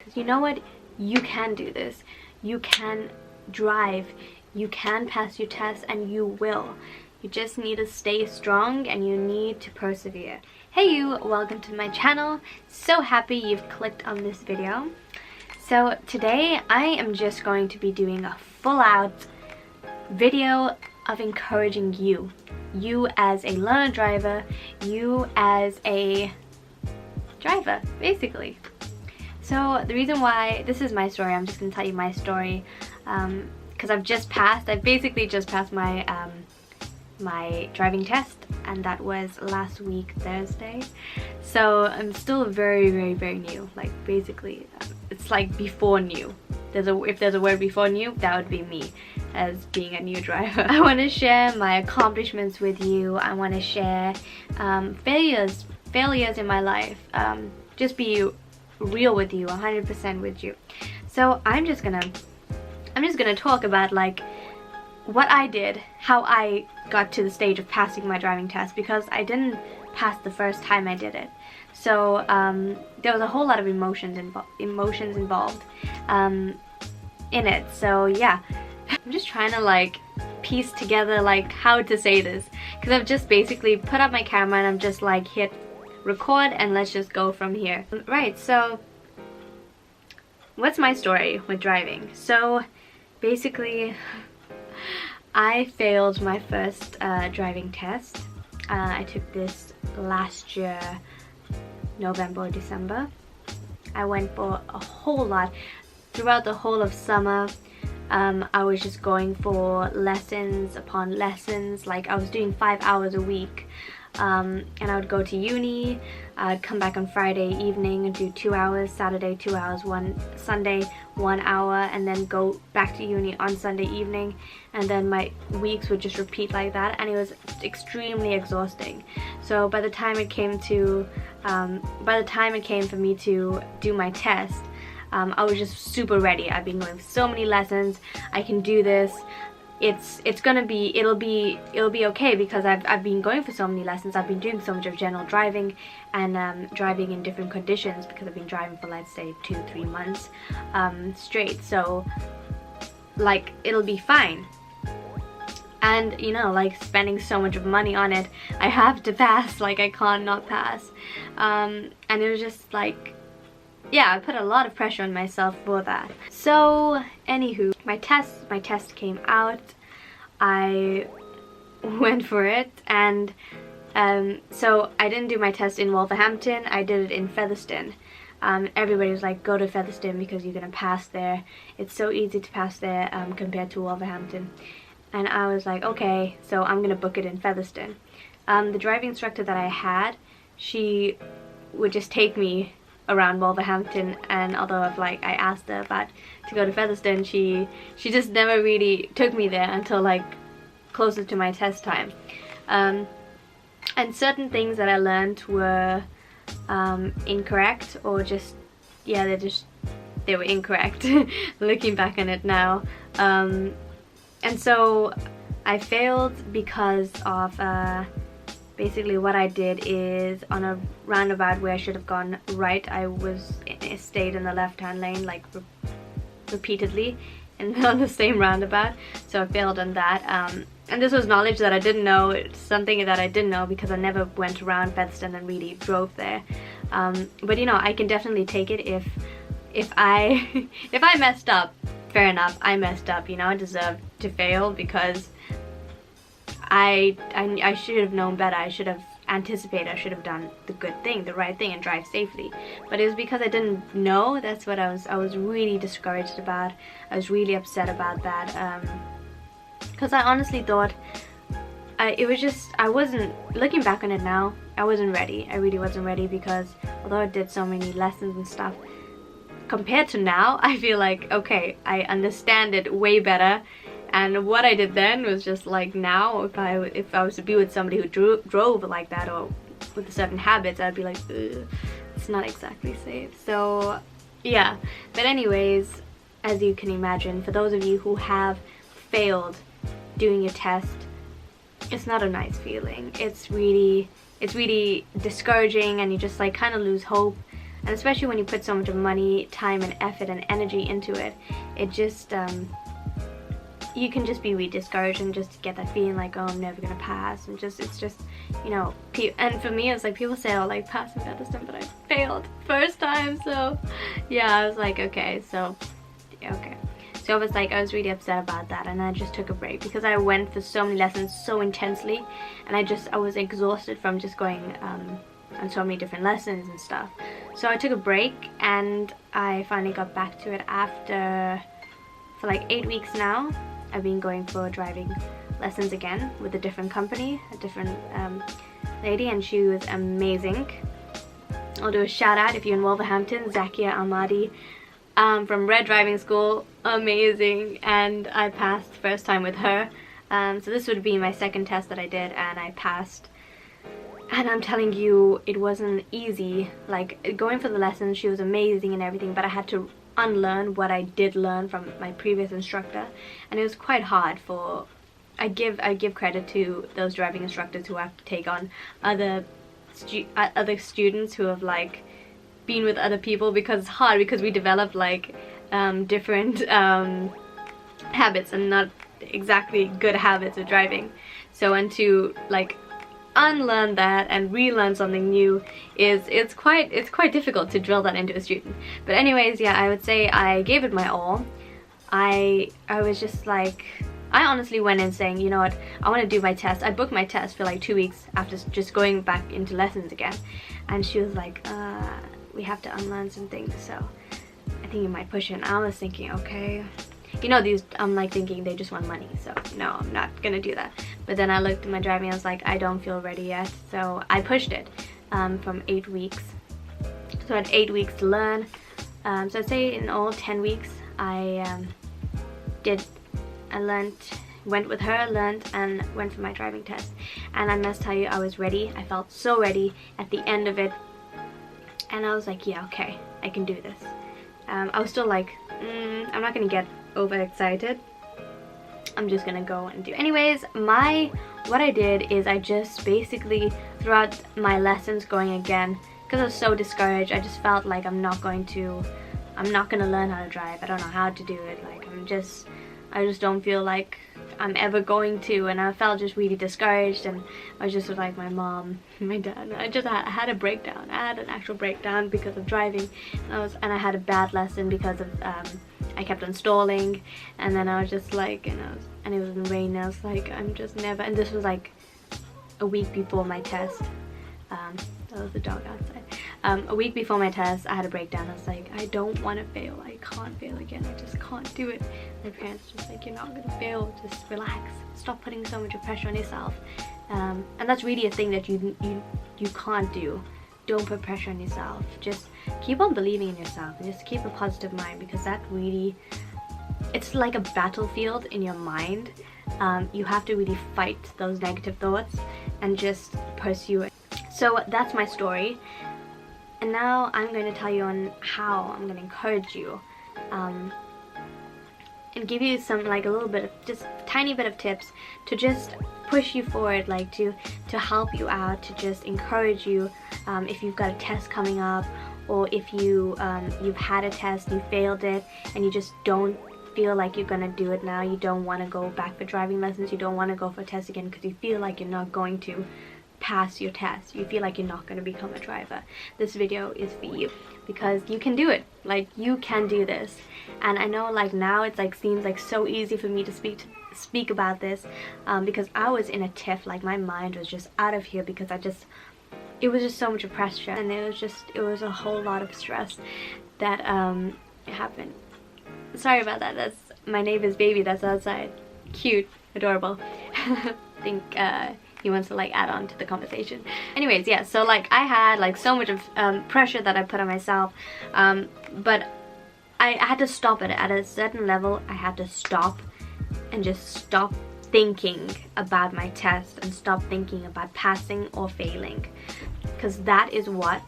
because you know what, you can do this. You can drive, you can pass your test, and you will. You just need to stay strong and you need to persevere. Hey you, welcome to my channel. So happy you've clicked on this video. So today I am just going to be doing a full out video of encouraging you as a learner driver, you as a driver, basically. So the reason why, this is my story, I'm just going to tell you my story, because I basically just passed my my driving test, and that was last week Thursday. So I'm still very new, like basically it's like before new. If there's a word before new, that would be me as being a new driver. I want to share my accomplishments with you. I want to share failures in my life, just be real with you, 100% with you. So I'm just gonna talk about like what I did, how I got to the stage of passing my driving test, because I didn't pass the first time I did it. So there was a whole lot of emotions involved in it. So yeah, I'm just trying to like piece together like how to say this, because I've just basically put up my camera and I'm just like hit record and let's just go from here. Right, so what's my story with driving? So basically I failed my first driving test. I took this last year, November or December. I went for a whole lot. Throughout the whole of summer, I was just going for lessons upon lessons. Like I was doing 5 hours a week. And I would go to uni, I'd come back on Friday evening and do 2 hours, Saturday 2 hours, Sunday 1 hour, and then go back to uni on Sunday evening, and then my weeks would just repeat like that, and it was extremely exhausting. So by the time it came for me to do my test, I was just super ready. I've been going so many lessons, I can do this. It'll be okay, because I've been going for so many lessons. I've been doing so much of general driving and driving in different conditions, because I've been driving for, let's say, 2-3 months straight. So like it'll be fine. And you know, like spending so much of money on it, I have to pass. Like I can't not pass. And it was just like, yeah, I put a lot of pressure on myself for that. So anywho, my test came out. I went for it, and so I didn't do my test in Wolverhampton, I did it in Featherstone. Everybody was like, go to Featherstone because you're gonna pass there. It's so easy to pass there compared to Wolverhampton. And I was like, okay, so I'm gonna book it in Featherstone. The driving instructor that I had, she would just take me around Wolverhampton, and although I asked her about to go to Featherstone, she just never really took me there until like closer to my test time. And certain things that I learned were incorrect, or just, yeah, they were incorrect looking back on it now. And so I failed because of basically what I did is, on a roundabout where I should have gone right, I stayed in the left-hand lane like repeatedly, and on the same roundabout. So I failed on that. And this was knowledge that I didn't know. It's something that I didn't know because I never went around Featherstone and really drove there. But you know, I can definitely take it if I messed up. Fair enough, I messed up. You know, I deserved to fail because I should have known better. I should have anticipated. I should have done the good thing, the right thing, and drive safely. But it was because I didn't know. That's what I was really discouraged about. I was really upset about that, because I honestly thought I wasn't, looking back on it now, I wasn't ready. I really wasn't ready, because although I did so many lessons and stuff, compared to now, I feel like, okay, I understand it way better. And what I did then was just like, now if I was to be with somebody who drove like that, or with certain habits, I'd be like, ugh, it's not exactly safe. So yeah, but anyways, as you can imagine, for those of you who have failed doing a test, it's not a nice feeling. It's really discouraging, and you just like kind of lose hope. And especially when you put so much money, time and effort and energy into it, it just you can just be really discouraged and just get that feeling like, oh, I'm never gonna pass, and just, it's just, you know, and for me it's like people say, oh, like passing that system, but I failed first time. So yeah, I was like, okay, so okay. So I was like, I was really upset about that, and I just took a break because I went for so many lessons so intensely, and I was exhausted from just going on so many different lessons and stuff. So I took a break, and I finally got back to it for like 8 weeks now. I've been going for driving lessons again with a different company, a different lady, and she was amazing. I'll do a shout out if you're in Wolverhampton, Zakia Almadi from Red Driving School, amazing, and I passed first time with her. So this would be my second test that I did, and I passed. And I'm telling you, it wasn't easy. Like, going for the lessons, she was amazing and everything, but I had to unlearn what I did learn from my previous instructor, and it was quite hard. I give credit to those driving instructors who have to take on other students who have like been with other people, because it's hard, because we develop like different habits and not exactly good habits of driving. So, and to like unlearn that and relearn something new it's quite difficult to drill that into a student. But anyways, yeah, I would say I gave it my all. I was just like, I honestly went in saying, you know what, I want to do my test. I booked my test for like 2 weeks after just going back into lessons again, and she was like, we have to unlearn some things, so I think you might push it. And I was thinking, okay, you know, these, I'm like thinking they just want money, so no, I'm not gonna do that. But then I looked at my driving, I was like, I don't feel ready yet, so I pushed it from 8 weeks. So I had 8 weeks to learn. So I'd say in all 10 weeks I went with her, learned, and went for my driving test. And I must tell you, I was ready. I felt so ready at the end of it, and I was like, yeah, okay, I can do this. I was still like, I'm not gonna get overexcited, I'm just gonna go and do. Anyways, what I did is I just basically, throughout my lessons going again, because I was so discouraged, I just felt like I'm not gonna learn how to drive. I don't know how to do it. Like, I just don't feel like I'm ever going to, and I felt just really discouraged, and I was just with like my mom, my dad. I had a breakdown. I had an actual breakdown because of driving, and I had a bad lesson because of I kept on stalling, and then I was just like, and it was in rain, and I was like, I'm just never. And this was like a week before my test. That was the dog outside. A week before my test, I had a breakdown. I was like, I don't want to fail. I can't fail again. I just can't do it. My parents were just like, you're not gonna fail. Just relax. Stop putting so much pressure on yourself. And that's really a thing that you can't do. Don't put pressure on yourself. Just keep on believing in yourself, and just keep a positive mind, because that really, it's like a battlefield in your mind. You have to really fight those negative thoughts and just pursue it. So that's my story, and now I'm going to tell you on how I'm going to encourage you and give you some, like, a little bit of, just tiny bit of tips to just push you forward, like to help you out, to just encourage you if you've got a test coming up, or if you've had a test, you failed it, and you just don't feel like you're gonna do it now. You don't want to go back for driving lessons, you don't want to go for a test again because you feel like you're not going to pass your test, you feel like you're not going to become a driver. This video is for you, because you can do it. Like, you can do this. And I know, like, now it's like seems like so easy for me to speak about this, because I was in a tiff. Like, my mind was just out of here, because it was just so much pressure, and it was a whole lot of stress that happened. Sorry about that. That's my neighbor's baby that's outside. Cute, adorable. I think he wants to like add on to the conversation. Anyways, yeah, so like I had like so much of pressure that I put on myself, but I had to stop it at a certain level. I had to stop and just stop thinking about my test and stop thinking about passing or failing, because that is what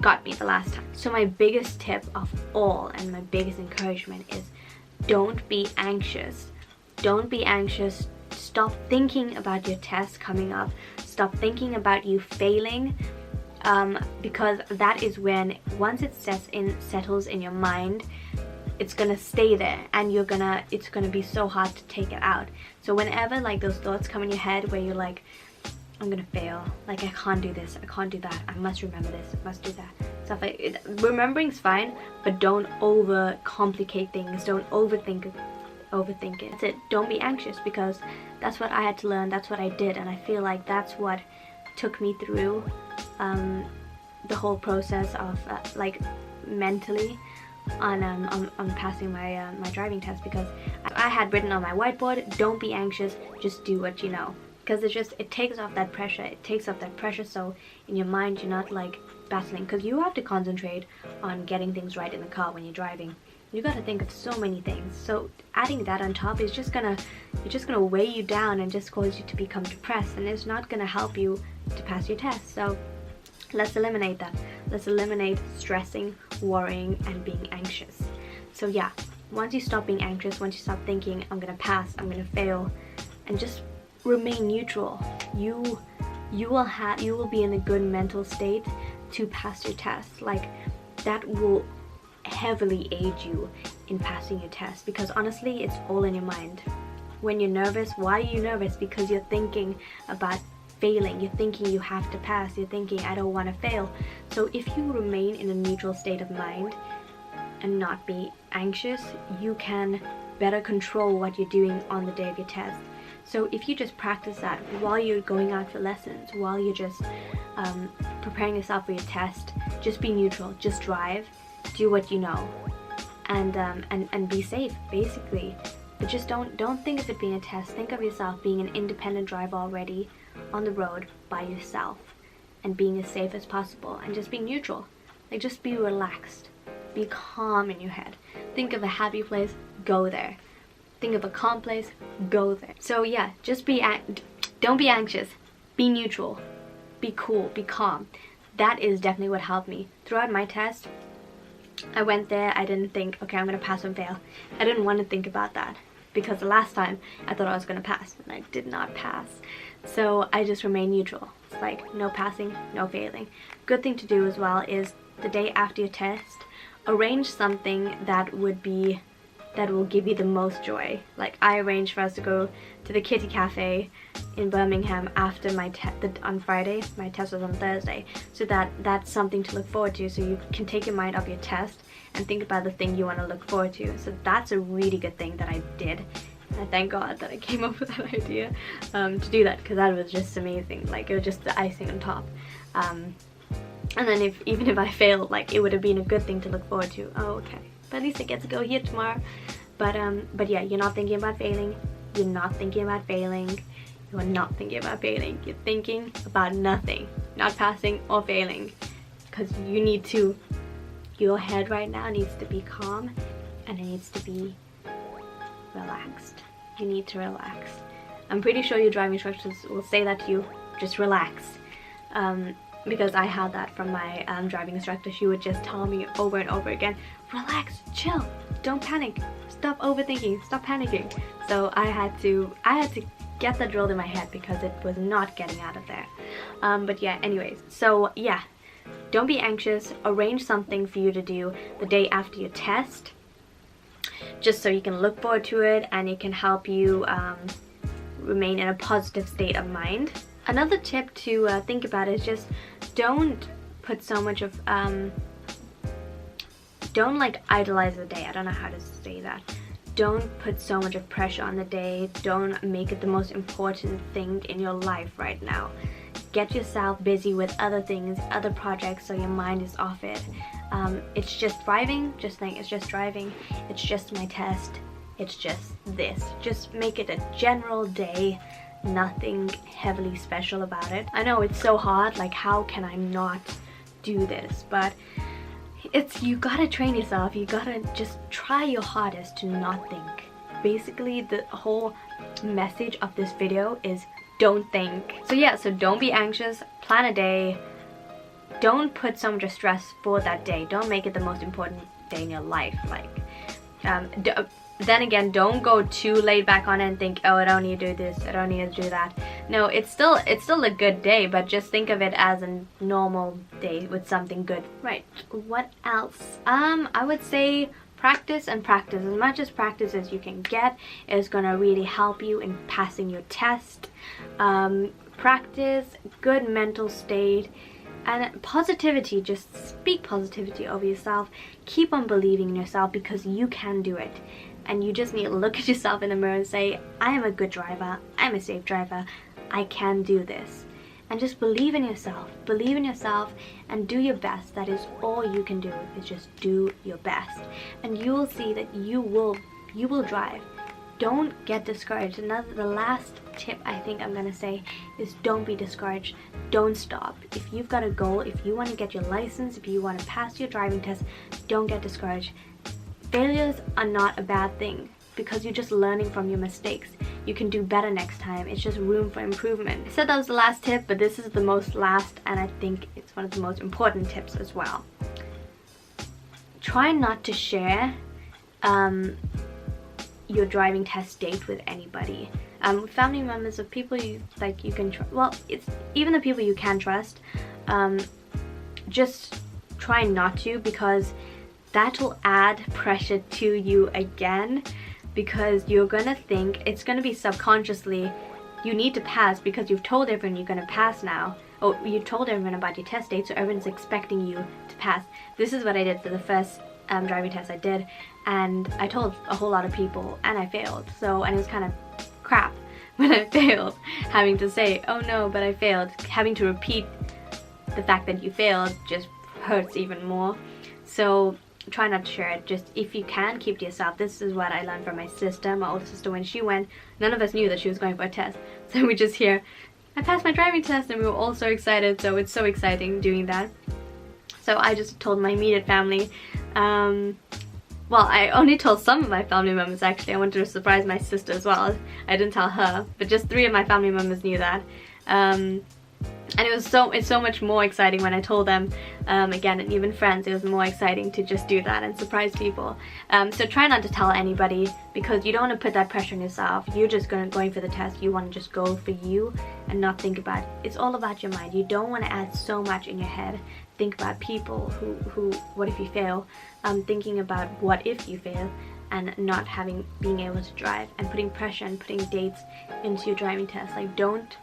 got me the last time. So my biggest tip of all, and my biggest encouragement, is don't be anxious. Don't be anxious. Stop thinking about your test coming up. Stop thinking about you failing. because that is when, once it settles in your mind, it's gonna stay there, and it's gonna be so hard to take it out. So whenever like those thoughts come in your head where you're like, I'm gonna fail, like I can't do this, I can't do that, I must remember this, I must do that, stuff like it. Remembering's fine, but don't over complicate things, don't overthink it. That's it. Don't be anxious, because that's what I had to learn, that's what I did, and I feel like that's what took me through the whole process of like mentally on passing my my driving test, because I had written on my whiteboard, don't be anxious, just do what you know. Because it takes off that pressure, so in your mind you're not like battling, because you have to concentrate on getting things right in the car when you're driving. You got to think of so many things, so adding that on top is just gonna weigh you down and just cause you to become depressed, and it's not gonna help you to pass your test. So let's eliminate that. Let's eliminate stressing, worrying, and being anxious. So yeah, once you stop being anxious, once you stop thinking I'm gonna pass, I'm gonna fail, and just remain neutral, you will be in a good mental state to pass your test. Like, that will heavily aid you in passing your test, because honestly it's all in your mind. When you're nervous, why are you nervous? Because you're thinking about failing, you're thinking you have to pass, you're thinking I don't want to fail. So if you remain in a neutral state of mind and not be anxious, you can better control what you're doing on the day of your test. So if you just practice that while you're going out for lessons, while you're just preparing yourself for your test, just be neutral, just drive, do what you know, and be safe basically. But just don't think of it being a test. Think of yourself being an independent driver already on the road by yourself, and being as safe as possible, and just be neutral. Like, just be relaxed, be calm in your head. Think of a happy place, go there. Think of a calm place, go there. So yeah, just don't be anxious, be neutral, be cool, be calm. That is definitely what helped me throughout my test. I went there, I didn't think, okay, I'm gonna pass or fail. I didn't want to think about that, because the last time I thought I was gonna pass and I did not pass. So I just remained neutral. It's like no passing, no failing. Good thing to do as well is the day after your test, arrange something that will give you the most joy. Like, I arranged for us to go to the Kitty Cafe in Birmingham after my on Friday. My test was on Thursday, so that's something to look forward to, so you can take your mind off your test and think about the thing you want to look forward to. So that's a really good thing that I did. I thank God that I came up with that idea to do that, because that was just amazing. Like, it was just the icing on top. And then even if I failed, like, it would have been a good thing to look forward to. Oh, okay, but at least I get to go here tomorrow. But yeah, you're not thinking about failing, you're not thinking about failing, you are not thinking about failing, you're thinking about nothing, not passing or failing, because your head right now needs to be calm, and it needs to be relaxed. You need to relax. I'm pretty sure your driving instructors will say that to you, just relax. Because I had that from my driving instructor. She would just tell me over and over again, relax, chill, don't panic, stop overthinking, stop panicking. So I had to get that drilled in my head, because it was not getting out of there. But yeah, anyways, so yeah, don't be anxious. Arrange something for you to do the day after your test, just so you can look forward to it, and it can help you remain in a positive state of mind. Another tip to think about is just don't put so much of don't like idolize the day. I don't know how to say that. Don't put so much of pressure on the day. Don't make it the most important thing in your life right now. Get yourself busy with other things, other projects, so your mind is off it. It's just driving, just think it's just driving, it's just my test, it's just this. Just make it a general day, nothing heavily special about it. I know it's so hard, like how can I not do this? But you gotta train yourself, you gotta just try your hardest to not think. Basically, the whole message of this video is don't think. So yeah, so don't be anxious, plan a day, don't put so much stress for that day, don't make it the most important day in your life. Like, then again, don't go too laid back on it and think, oh, I don't need to do this, I don't need to do that. No, it's still a good day, but just think of it as a normal day with something good. Right, what else? I would say practice and practice. As much as practice as you can get is gonna really help you in passing your test. Practice, good mental state, and positivity. Just speak positivity over yourself. Keep on believing in yourself because you can do it. And you just need to look at yourself in the mirror and say, I am a good driver, I'm a safe driver, I can do this. And just believe in yourself and do your best. That is all you can do, is just do your best. And you will see that you will drive. Don't get discouraged. The last tip I think I'm gonna say is don't be discouraged. Don't stop. If you've got a goal, if you want to get your license, if you want to pass your driving test, don't get discouraged. Failures are not a bad thing because you're just learning from your mistakes. You can do better next time. It's just room for improvement. I said that was the last tip, but this is the most last, and I think it's one of the most important tips as well. Try not to share your driving test date with anybody. Family members of people you can trust. Well, it's even the people you can trust. Just try not to, because that will add pressure to you again, because you're gonna think, it's gonna be subconsciously, you need to pass because you've told everyone you're gonna pass now. Or you told everyone about your test date, so everyone's expecting you to pass. This is what I did for the first driving test I did, and I told a whole lot of people and I failed. So, and it was kind of crap when I failed, having to say, oh no, but I failed. Having to repeat the fact that you failed just hurts even more. So try not to share it. Just, if you can, keep to yourself. This is what I learned from my sister, my older sister. When she went, none of us knew that she was going for a test, so we just hear, I passed my driving test, and we were all so excited. So it's so exciting doing that. So I just told my immediate family. Well, I only told some of my family members actually. I wanted to surprise my sister as well. I didn't tell her, but just 3 of my family members knew that. And it's so much more exciting when I told them, again, and even friends, it was more exciting to just do that and surprise people. So try not to tell anybody, because you don't want to put that pressure on yourself. You're just going for the test. You want to just go for you and not think about, it's all about your mind. You don't want to add so much in your head. Think about people who what if you fail, thinking about what if you fail, and not being able to drive, and putting pressure and putting dates into your driving test. Like, don't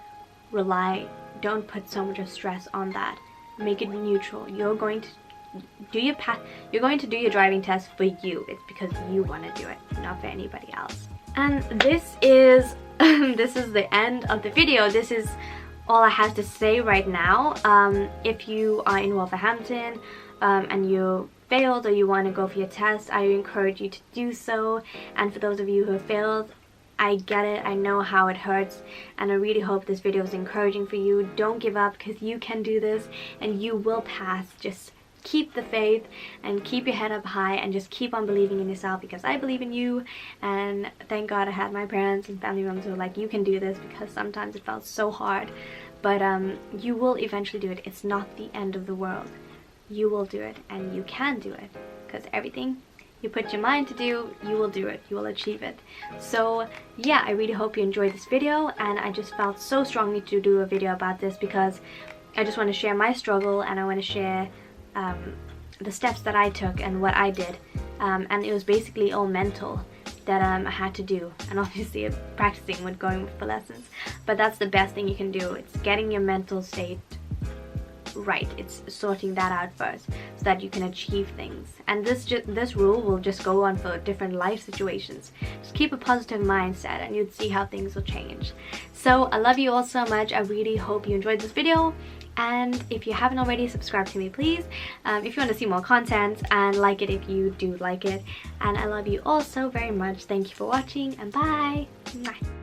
put so much of stress on that. Make it neutral. You're going to do your driving test for you. It's because you want to do it, not for anybody else. And this is the end of the video. This is all I have to say right now. If you are in Wolverhampton and you failed, or you want to go for your test, I encourage you to do so. And for those of you who have failed, I get it, I know how it hurts, and I really hope this video is encouraging for you. Don't give up, because you can do this and you will pass. Just keep the faith and keep your head up high and just keep on believing in yourself, because I believe in you. And thank God I had my parents and family members who were like, you can do this, because sometimes it felt so hard. But you will eventually do it. It's not the end of the world. You will do it, and you can do it, because everything you put your mind to do, you will do it. You will achieve it. So yeah, I really hope you enjoyed this video, and I just felt so strongly to do a video about this, because I just want to share my struggle, and I want to share the steps that I took and what I did. And it was basically all mental that I had to do, and obviously practicing with going for lessons. But that's the best thing you can do. It's getting your mental state right. It's sorting that out first, so that you can achieve things. And this rule will just go on for different life situations. Just keep a positive mindset, and you'd see how things will change. So I love you all so much. I really hope you enjoyed this video, and if you haven't already, subscribe to me please, if you want to see more content, and like it if you do like it. And I love you all so very much. Thank you for watching, and bye. Mwah.